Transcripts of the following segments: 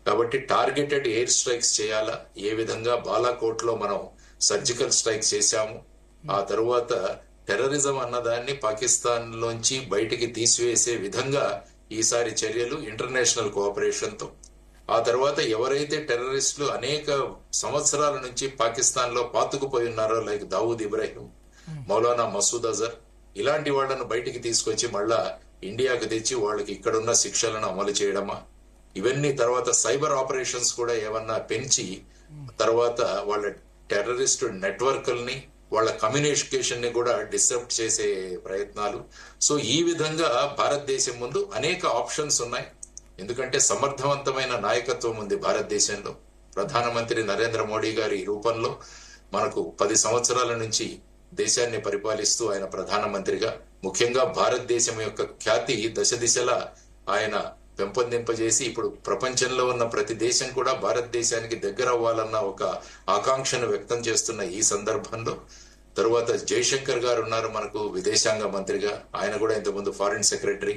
కాబట్టి targeted air strikes చేయాలా, ఏ విధంగా బాలాకోట్ లో మనం సర్జికల్ స్ట్రైక్స్ చేశాము, ఆ తరువాత టెర్రరిజం అన్నదాన్ని పాకిస్తాన్ లోంచి బయటికి తీసివేసే విధంగా ఈసారి చర్యలు ఇంటర్నేషనల్ కోఆపరేషన్ తో, ఆ తర్వాత ఎవరైతే టెర్రరిస్టులు అనేక సంవత్సరాల నుంచి పాకిస్తాన్ లో పాతుకుపోయి ఉన్నారో లైక్ దావూద్ ఇబ్రాహిం, మౌలానా మసూద్ అజర్, ఇలాంటి వాళ్లను బయటికి తీసుకొచ్చి మళ్ళా ఇండియాకు తెచ్చి వాళ్ళకి ఇక్కడున్న శిక్షలను అమలు చేయడమా, ఇవన్నీ తర్వాత సైబర్ ఆపరేషన్స్ కూడా ఏమన్నా పెంచి తర్వాత వాళ్ళ టెర్రరిస్ట్ నెట్వర్క్ల్ని వాళ్ళ కమ్యూనికేషన్ ని కూడా డిస్టర్బ్ చేసే ప్రయత్నాలు. సో ఈ విధంగా భారతదేశం ముందు అనేక ఆప్షన్స్ ఉన్నాయి. ఎందుకంటే సమర్థవంతమైన నాయకత్వం ఉంది భారతదేశంలో. ప్రధానమంత్రి నరేంద్ర మోడీ గారి రూపంలో మనకు 10 సంవత్సరాల నుంచి దేశాన్ని పరిపాలిస్తూ ఆయన ప్రధానమంత్రిగా, ముఖ్యంగా భారతదేశం యొక్క ఖ్యాతి దశ దిశలా ఆయన పెంపొందింపజేసి ఇప్పుడు ప్రపంచంలో ఉన్న ప్రతి దేశం కూడా భారతదేశానికి దగ్గర అవ్వాలన్న ఒక ఆకాంక్షను వ్యక్తం చేస్తున్న ఈ సందర్భంలో తరువాత జయశంకర్ గారు ఉన్నారు మనకు విదేశాంగ మంత్రిగా, ఆయన కూడా ఇంతకుముందు ఫారిన్ సెక్రటరీ,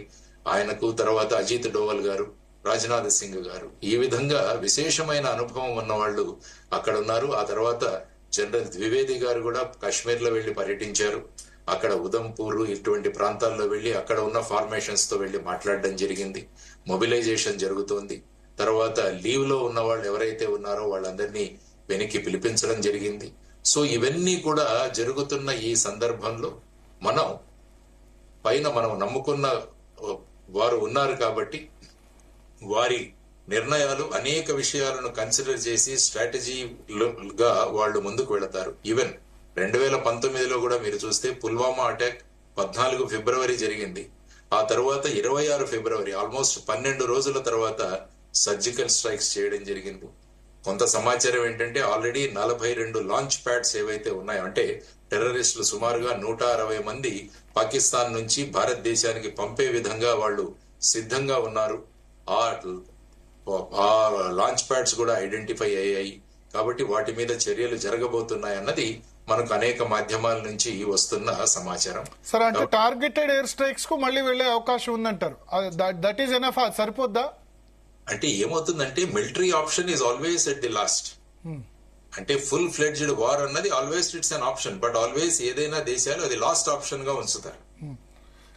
ఆయనకు తర్వాత అజిత్ డోవల్ గారు, రాజ్నాథ్ సింగ్ గారు, ఈ విధంగా విశేషమైన అనుభవం ఉన్న వాళ్ళు అక్కడ ఉన్నారు. ఆ తర్వాత జనరల్ ద్వివేది గారు కూడా కాశ్మీర్ లో వెళ్లి పర్యటించారు. అక్కడ ఉదంపూర్ ఇటువంటి ప్రాంతాల్లో వెళ్లి అక్కడ ఉన్న ఫార్మేషన్స్ తో వెళ్లి మాట్లాడడం జరిగింది. మొబిలైజేషన్ జరుగుతోంది. తర్వాత లీవ్ లో ఉన్న వాళ్ళు ఎవరైతే ఉన్నారో వాళ్ళందరినీ వెనక్కి పిలిపించడం జరిగింది. సో ఇవన్నీ కూడా జరుగుతున్న ఈ సందర్భంలో మనం పైన మనం నమ్ముకున్న వారు ఉన్నారు కాబట్టి వారి నిర్ణయాలు అనేక విషయాలను కన్సిడర్ చేసి స్ట్రాటజీగా వాళ్ళు ముందుకు వెళతారు. ఈవెన్ 2019లో కూడా మీరు చూస్తే పుల్వామా అటాక్ 14 ఫిబ్రవరి జరిగింది. ఆ తర్వాత 26 ఫిబ్రవరి ఆల్మోస్ట్ 12 రోజుల తర్వాత సర్జికల్ స్ట్రైక్స్ చేయడం జరిగింది. కొంత సమాచారం ఏంటంటే ఆల్రెడీ 42 లాంచ్ ప్యాడ్స్ ఏవైతే ఉన్నాయో, అంటే టెర్రరిస్టులు సుమారుగా 160 మంది పాకిస్తాన్ నుంచి భారతదేశానికి పంపే విధంగా వాళ్ళు సిద్ధంగా ఉన్నారు. ఆ లాంచ్ ప్యాడ్స్ కూడా ఐడెంటిఫై అయ్యాయి. కాబట్టి వాటి మీద చర్యలు జరగబోతున్నాయి అన్నది మనకు అనేక మాధ్యమాల నుంచి వస్తున్న సమాచారం. సార్, అంటే టార్గెటెడ్ ఎయిర్ స్ట్రైక్స్ కు మళ్ళీ వెళ్లే అవకాశం ఉందంటారు. దట్ ఈస్ ఎనఫ్, సరిపోద్దా? అంటే ఏమవుతుందంటే military option is always at the last. అంటే ఫుల్ ఫ్లెడ్జ్డ్ వార్ అన్నది always it's an option, but always ఏదైనా దేశాలు అది లాస్ట్ ఆప్షన్ గా ఉంచుతారు.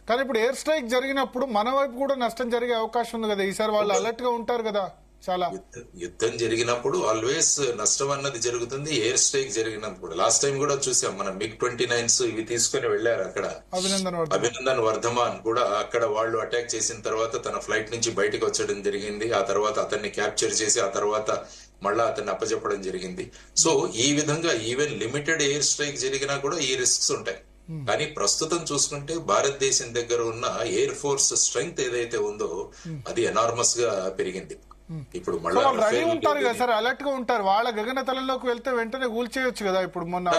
కానీ ఇప్పుడు ఎయిర్ స్ట్రైక్ జరిగినప్పుడు మన వైపు కూడా నష్టం జరిగే అవకాశం ఉంది కదా. ఈసారి వాళ్ళు అలర్ట్ గా ఉంటారు కదా. చాలా యుద్ధం జరిగినప్పుడు ఆల్వేస్ నష్టం అన్నది జరుగుతుంది. ఎయిర్ స్ట్రైక్ జరిగినప్పుడు లాస్ట్ టైం కూడా చూసాం మనం, MiG-29s ఇవి తీసుకుని వెళ్లారు అక్కడ. అభినందన్ వర్ధమాన్ కూడా అక్కడ వాళ్ళు అటాక్ చేసిన తర్వాత తన ఫ్లైట్ నుంచి బయటకు వచ్చడం జరిగింది. ఆ తర్వాత అతన్ని క్యాప్చర్ చేసి ఆ తర్వాత మళ్ళా అతన్ని అప్పచెప్పడం జరిగింది. సో ఈ విధంగా ఈవెన్ లిమిటెడ్ ఎయిర్ స్ట్రైక్ జరిగినా కూడా ఈ రిస్క్స్ ఉంటాయి. కానీ ప్రస్తుతం చూసుకుంటే భారతదేశం దగ్గర ఉన్న ఎయిర్ ఫోర్స్ స్ట్రెంగ్త్ ఏదైతే ఉందో అది ఎనార్మస్ గా పెరిగింది. ఇప్పుడు మళ్ళీ అలర్ట్ గా ఉంటారు. వాళ్ళ గగనతలంలోకి వెళ్తే వెంటనే కూల్చేయొచ్చు కదా. ఇప్పుడు మొన్న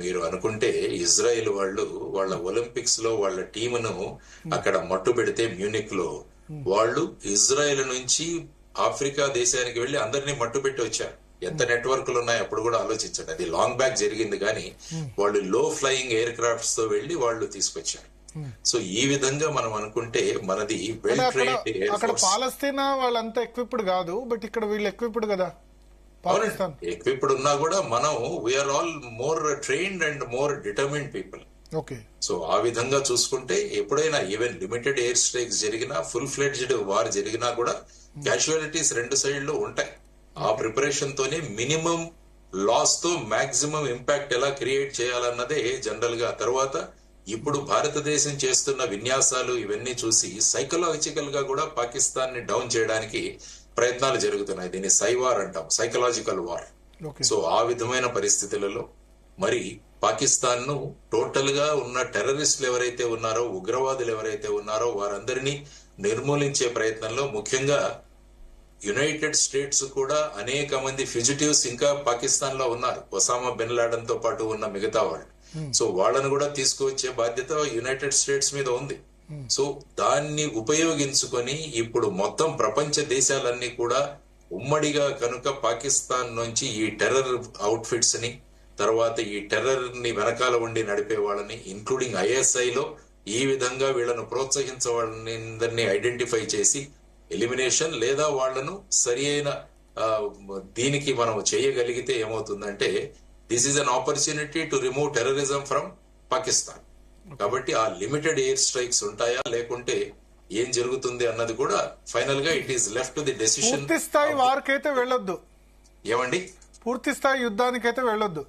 మీరు అనుకుంటే ఇజ్రాయెల్ వాళ్ళు వాళ్ళ ఒలింపిక్స్ లో వాళ్ళ టీమును అక్కడ మట్టు పెడితే మ్యూనిక్ లో వాళ్ళు ఇజ్రాయెల్ నుంచి ఆఫ్రికా దేశానికి వెళ్లి అందరినీ మట్టు పెట్టి వచ్చారు. ఎంత నెట్వర్క్లు ఉన్నాయి అప్పుడు కూడా ఆలోచించండి. అది లాంగ్ బ్యాక్ జరిగింది కానీ వాళ్ళు లో ఫ్లయింగ్ ఎయిర్ క్రాఫ్ట్స్ తో వెళ్లి వాళ్ళు తీసుకొచ్చారు. సో ఈ విధంగా మనం అనుకుంటే మనది వెల్ ట్రైన్డ్ ఎయిర్ ఫోర్స్. అక్కడ పాలస్తీనా వాళ్ళంతా ఎక్విప్డ్ కాదు, బట్ ఇక్కడ వీళ్ళు ఎక్విప్డ్ కదా. ఎక్విప్డ్ ఉన్నా కూడా మనం we are all more trained and more determined people. So ఆ విధంగా చూసుకుంటే ఎప్పుడైనా ఈవెన్ లిమిటెడ్ ఎయిర్ స్ట్రైక్స్ జరిగినా, ఫుల్ ఫ్లెడ్జ్డ్ వార్ జరిగినా కూడా క్యాజువాలిటీస్ 2 సైడ్లు ఉంటాయి. ఆ ప్రిపరేషన్ తోనే మినిమం లాస్ తో మాక్సిమం ఇంపాక్ట్ ఎలా క్రియేట్ చేయాలన్నదే జనరల్ గా. తర్వాత ఇప్పుడు భారతదేశం చేస్తున్న విన్యాసాలు ఇవన్నీ చూసి సైకలాజికల్ గా కూడా పాకిస్తాన్ ని డౌన్ చేయడానికి ప్రయత్నాలు జరుగుతున్నాయి. దీన్ని సైవార్ అంటాం, సైకలాజికల్ వార్. సో ఆ విధమైన పరిస్థితులలో మరి పాకిస్తాన్ ను టోటల్ గా ఉన్న టెర్రరిస్టులు ఎవరైతే ఉన్నారో, ఉగ్రవాదులు ఎవరైతే ఉన్నారో వారందరినీ నిర్మూలించే ప్రయత్నంలో ముఖ్యంగా యునైటెడ్ స్టేట్స్ కూడా అనేక మంది ఫ్యూజిటివ్స్ ఇంకా పాకిస్తాన్ లో ఉన్నారు, ఒసామా బిన్ లాడెన్ తో పాటు ఉన్న మిగతా వాళ్ళు. సో వాళ్ళను కూడా తీసుకువచ్చే బాధ్యత యునైటెడ్ స్టేట్స్ మీద ఉంది. సో దాన్ని ఉపయోగించుకొని ఇప్పుడు మొత్తం ప్రపంచ దేశాలన్నీ కూడా ఉమ్మడిగా కనుక పాకిస్తాన్ నుంచి ఈ టెర్రర్ అవుట్ ఫిట్స్ ని, తర్వాత ఈ టెర్రర్ ని వెనకాల ఉండి నడిపే వాళ్ళని, ఇంక్లూడింగ్ ISI లో ఈ విధంగా వీళ్ళను ప్రోత్సహించే వాళ్ళని ఐడెంటిఫై చేసి ఎలిమినేషన్ లేదా వాళ్లను సరి అయిన దీనికి మనం చేయగలిగితే ఏమవుతుందంటే this is an opportunity to remove terrorism from Pakistan. కాబట్టి ఆ లిమిటెడ్ ఎయిర్ స్ట్రైక్స్ ఉంటాయా లేకుంటే ఏం జరుగుతుంది అన్నది కూడా ఫైనల్ గా it is left to the decision. పూర్తి స్థాయి వారికైతే వెళ్ళొద్దు ఏమండి, పూర్తి స్థాయి యుద్ధానికైతే వెళ్ళొద్దు.